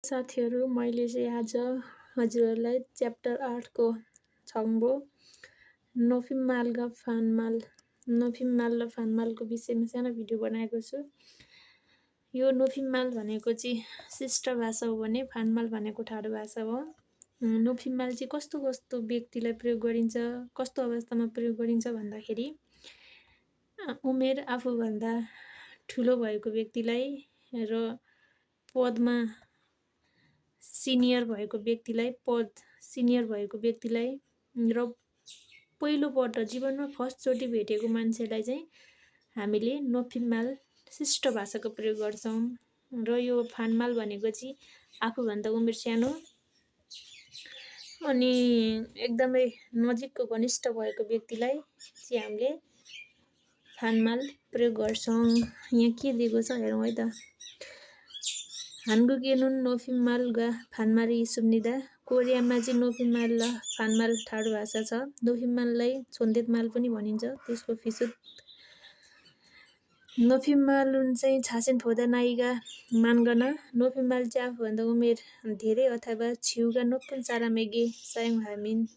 साथीहरू, मैले चाहिँ आज हजुरहरूलाई च्याप्टर 8 को छङ्बो नोफिमाल र फानमालको विषयमा सानो भिडियो बनाएको छु। यो नोफिमाल भनेको चाहिँ शिष्ट भाषा हो भने फानमाल भनेको ठाडो भाषा हो। नोफिमाल चाहिँ कस्तो कस्तो व्यक्तिलाई प्रयोग गरिन्छ, कस्तो अवस्थामा प्रयोग गरिन्छ भन्दाखेरि उमेर आफूभन्दा ठुलो भएको व्यक्तिलाई र पदमा सिनियर भएको व्यक्तिलाई र पहिलोपल्ट जीवनमा फर्स्टचोटि भेटेको मान्छेलाई चाहिँ हामीले नोफिमाल शिष्ट भाषाको प्रयोग गर्छौँ। र यो फानमाल भनेको चाहिँ आफूभन्दा उमेर सानो अनि एकदमै नजिकको घनिष्ठ भएको व्यक्तिलाई चाहिँ हामीले फानमाल प्रयोग गर्छौँ। यहाँ के दिएको छ हेरौँ है त। 한국에는 노핀말과 반말이 있습니다. कोरियामा चाहिँ नोफिमाल र फानमाल ठाडो भाषा छ। नोफिमाललाई छोन्देतमाल पनि भनिन्छ। त्यसको फिसुत नोफिमालुन चाहिँ छासेन फोदा नाइगा मानगन। नोफिमाल चाहिँ आफूभन्दा उमेर धेरै अथवा छिउगा नोप्पन सारामेगे सायङ हामिन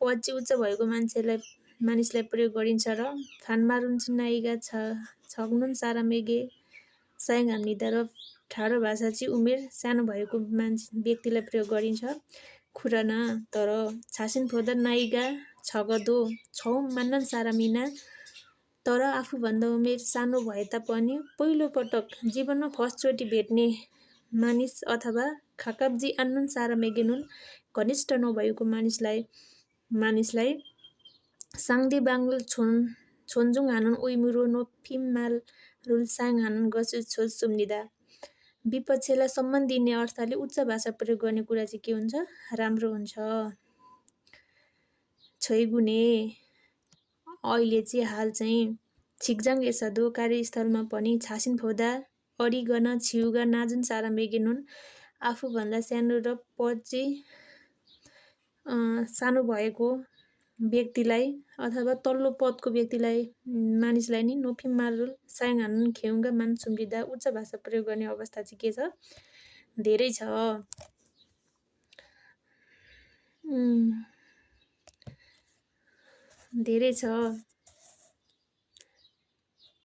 पद चाहिँ उच्च भएको मानिसलाई प्रयोग गरिन्छ र फानमारुन चाहिँ नाइगा छग्नुन सारामेगे सायङ हाम्निदा र ठाडो भाषा चाहिँ उमेर सानो भएको व्यक्तिलाई प्रयोग गरिन्छ। खुरन तर छासिन फोदा नाइगा छगदो छौ मान्नन सारामिना तर आफूभन्दा उमेर सानो भए तापनि पहिलोपटक जीवनमा फर्स्टचोटि भेट्ने मानिस अथवा खाकाब्जी अन्नुन सारामेगेनुन घनिष्ठ नभएको मानिसलाई साङ्दे बाङ्गल छोन्जुङ हानुन उइमुरो नोफिमाल रुल साङ हानुन गसु छोज सुम्निदा। विपक्षलाई सम्मान दिने अर्थले उच्च भाषा प्रयोग गर्ने कुरा चाहिँ के हुन्छ? राम्रो हुन्छ। छैगुने अहिले चाहिँ हाल चाहिँ छिकजाङ एसादो कार्यस्थलमा पनि छासिन फोदा अडिगन छिउगा नाजुन सारा मेगेनुन आफूभन्दा सानो र पद चाहिँ सानो भएको व्यक्तिलाई अथवा तल्लो पदको मानिसलाई नि नोफिमालुल सायङ हानुन खेउङ्गा मान सुम्रिदा उच्च भाषा प्रयोग गर्ने अवस्था चाहिँ के छ? धेरै छ। धेरै छ।